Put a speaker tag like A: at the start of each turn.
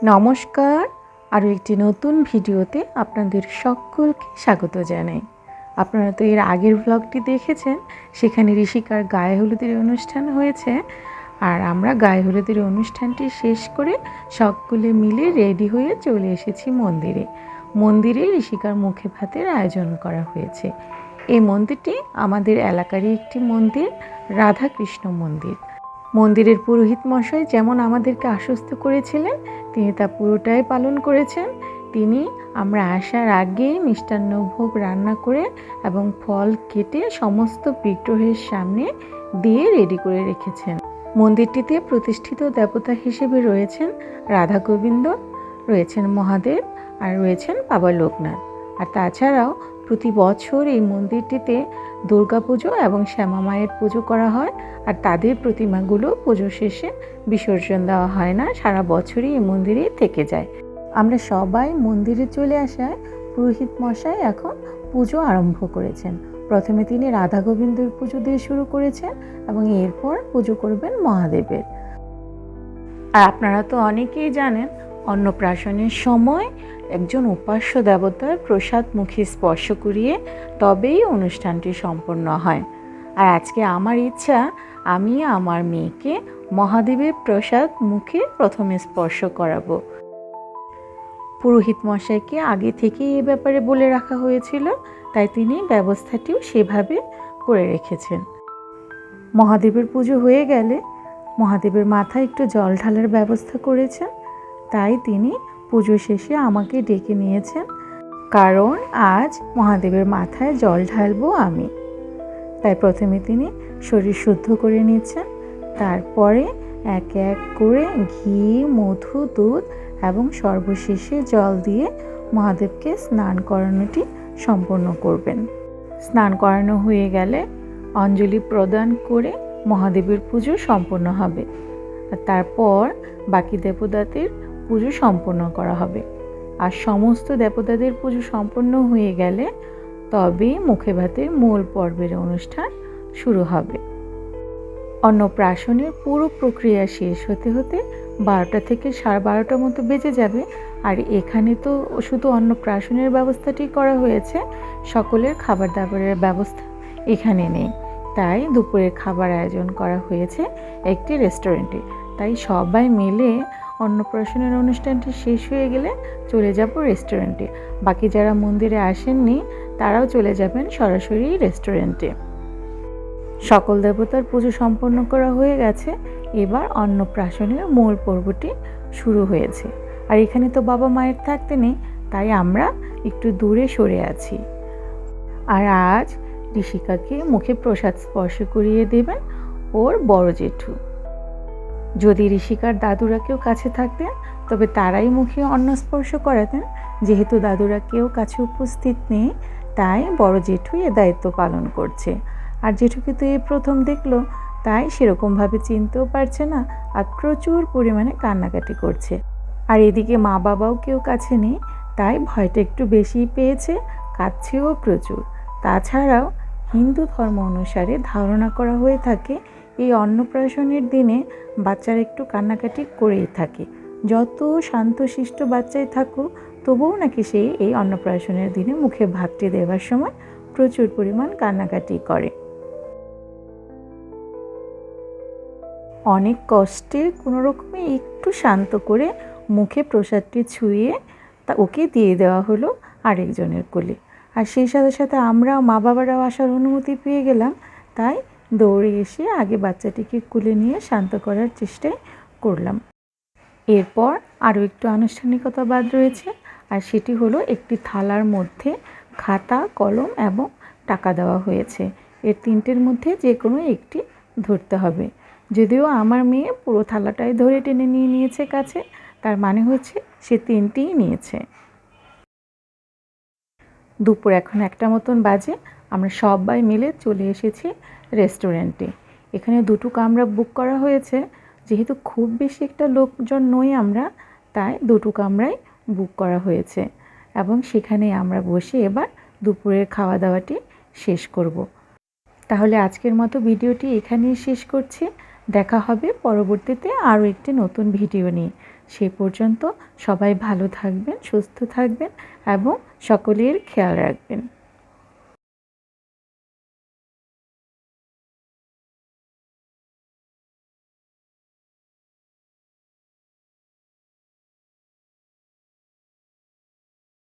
A: নমস্কার, আরও একটি নতুন ভিডিওতে আপনাদের সকলকে স্বাগত জানাই। আপনারা তো এর আগের ব্লগটি দেখেছেন, সেখানে ঋষিকার গায়ে হলুদের অনুষ্ঠান হয়েছে। আর আমরা গায়ে হলুদের অনুষ্ঠানটি শেষ করে সকলে মিলে রেডি হয়ে চলে এসেছি মন্দিরে ঋষিকার মুখে ভাতের আয়োজন করা হয়েছে। এই মন্দিরটি আমাদের এলাকারই একটি মন্দির, রাধাকৃষ্ণ মন্দির। মন্দিরের পুরোহিত মশাই যেমন আমাদেরকে আশ্বস্ত করেছিলেন, তিনি তা পুরোটাই পালন করেছেন। তিনি আমরা আসার আগেই মিষ্টান্ন ভোগ রান্না করে এবং ফল কেটে সমস্ত বিগ্রহের সামনে দিয়ে রেডি করে রেখেছেন। মন্দিরটিতে প্রতিষ্ঠিত দেবতা হিসেবে রয়েছেন রাধা গোবিন্দ, রয়েছেন মহাদেব, আর রয়েছেন বাবা লোকনাথ। আর তাছাড়াও প্রতি বছর এই মন্দিরটিতে দুর্গা পুজো এবং শ্যামা মায়ের পুজো করা হয়। আর তাদের প্রতিমাগুলো পুজো শেষে বিসর্জন দেওয়া হয় না, সারা বছরই এই মন্দিরেই থেকে যায়। আমরা সবাই মন্দিরে চলে আসায় পুরোহিত মশাই এখন পুজো আরম্ভ করেছেন। প্রথমে তিনি রাধা গোবিন্দের পুজো দিয়ে শুরু করেছেন এবং এরপর পুজো করবেন মহাদেবের। আর আপনারা তো অনেকেই জানেন, অন্নপ্রাশনের সময় একজন উপাস্য দেবতার প্রসাদ মুখে স্পর্শ করিয়ে তবেই অনুষ্ঠানটি সম্পন্ন হয়। আর আজকে আমার ইচ্ছা, আমি আমার মেয়েকে মহাদেবের প্রসাদ মুখে প্রথমে স্পর্শ করাবো। পুরোহিত মশাইকে আগে থেকেই এ ব্যাপারে বলে রাখা হয়েছিল, তাই তিনি ব্যবস্থাটিও সেভাবে করে রেখেছেন। মহাদেবের পুজো হয়ে গেলে মহাদেবের মাথায় একটু জল ঢালার ব্যবস্থা করেছেন। তাই তিনি পুজো শেষে আমাকে ডেকে নিয়েছেন, কারণ আজ মহাদেবের মাথায় জল ঢালবো আমি। তাই প্রথমে তিনি শরীর শুদ্ধ করে নিচ্ছেন, তারপরে এক এক করে ঘি, মধু, দুধ এবং সর্বশেষে জল দিয়ে মহাদেবকে স্নান করানোটি সম্পন্ন করবেন। স্নান করানো হয়ে গেলে অঞ্জলি প্রদান করে মহাদেবের পুজো সম্পন্ন হবে। আর তারপর বাকি দেবতাদের পুজো সম্পন্ন করা হবে। আর সমস্ত দেবতাদের পুজো সম্পন্ন হয়ে গেলে তবেই মুখে ভাতের মূল পর্বের অনুষ্ঠান শুরু হবে। অন্নপ্রাশনের পুরো প্রক্রিয়া শেষ হতে হতে 12টা থেকে 12:30 মতো বেজে যাবে। আর এখানে তো শুধু অন্নপ্রাশনের ব্যবস্থাটি করা হয়েছে, সকলের খাবার দাবারের ব্যবস্থা এখানে নেই। তাই দুপুরের খাবার আয়োজন করা হয়েছে একটি রেস্টুরেন্টে। তাই সবাই মিলে অন্নপ্রাশনের অনুষ্ঠানটি শেষ হয়ে গেলে চলে যাব রেস্টুরেন্টে। বাকি যারা মন্দিরে আসেননি তারাও চলে যাবেন সরাসরি রেস্টুরেন্টে। সকল দেবতার পুজো সম্পন্ন করা হয়ে গেছে, এবার অন্নপ্রাশনের মূল পর্বটি শুরু হয়েছে। আর এখানে তো বাবা মায়ের থাকতে নেই, তাই আমরা একটু দূরে সরে আছি। আর আজ ঋষিকাকে মুখে প্রসাদ স্পর্শ করিয়ে দেবেন ওর বড় জেঠু। যদি ঋষিকার দাদুরা কেউ কাছে থাকতেন তবে তারাই মুখে অন্ন স্পর্শ করাতেন। যেহেতু দাদুরা কেউ কাছে উপস্থিত নেই, তাই বড় জেঠু এ দায়িত্ব পালন করছে। আর জেঠুকে তো এই প্রথম দেখলো, তাই সেরকমভাবে চিনতেও পারছে না আর প্রচুর পরিমাণে কান্নাকাটি করছে। আর এদিকে মা বাবাও কেউ কাছে নেই, তাই ভয়টা একটু বেশিই পেয়েছে, কাঁদছেও প্রচুর। তাছাড়াও হিন্দু ধর্ম অনুসারে ধারণা করা হয়ে থাকে এই অন্নপ্রাশনের দিনে বাচ্চারা একটু কান্নাকাটি করেই থাকে। যত শান্তশিষ্ট বাচ্চাই থাকুক, তবুও নাকি সে এই অন্নপ্রাশনের দিনে মুখে ভাতটি দেওয়ার সময় প্রচুর পরিমাণ কান্নাকাটি করে। অনেক কষ্টে কোনো রকমে একটু শান্ত করে মুখে প্রসাদটি ছুঁয়ে ওকে দিয়ে দেওয়া হলো আরেকজনের কোলে। আর সেই সাথে সাথে আমরাও মা বাবারাও আসার অনুমতি পেয়ে গেলাম, তাই দৌড়ে এসে আগে বাচ্চাটিকে কোলে নিয়ে শান্ত করার চেষ্টাই করলাম। এরপর আরও একটু আনুষ্ঠানিকতা বাদ রয়েছে, আর সেটি হলো একটি থালার মধ্যে খাতা, কলম এবং টাকা দেওয়া হয়েছে। এর তিনটের মধ্যে যে কোনো একটি ধরতে হবে। যদিও আমার মেয়ে পুরো থালাটাই ধরে টেনে নিয়ে নিয়েছে কাছে, তার মানে হচ্ছে সে তিনটেই নিয়েছে। দুপুর এখন 1টা মতন বাজে, আমরা সবাই মিলে চলে এসেছি রেস্টুরেন্টে। এখানে 2টো কামরা বুক করা হয়েছে। যেহেতু খুব বেশি একটা লোকজন নই আমরা, তাই 2টো কামরাই বুক করা হয়েছে এবং সেখানে আমরা বসে এবার দুপুরের খাওয়া দাওয়াটি শেষ করব। তাহলে আজকের মতো ভিডিওটি এখানেই শেষ করছি। দেখা হবে পরবর্তীতে আরও একটি নতুন ভিডিও নিয়ে। সে পর্যন্ত সবাই ভালো থাকবেন, সুস্থ থাকবেন এবং সকলের খেয়াল রাখবেন।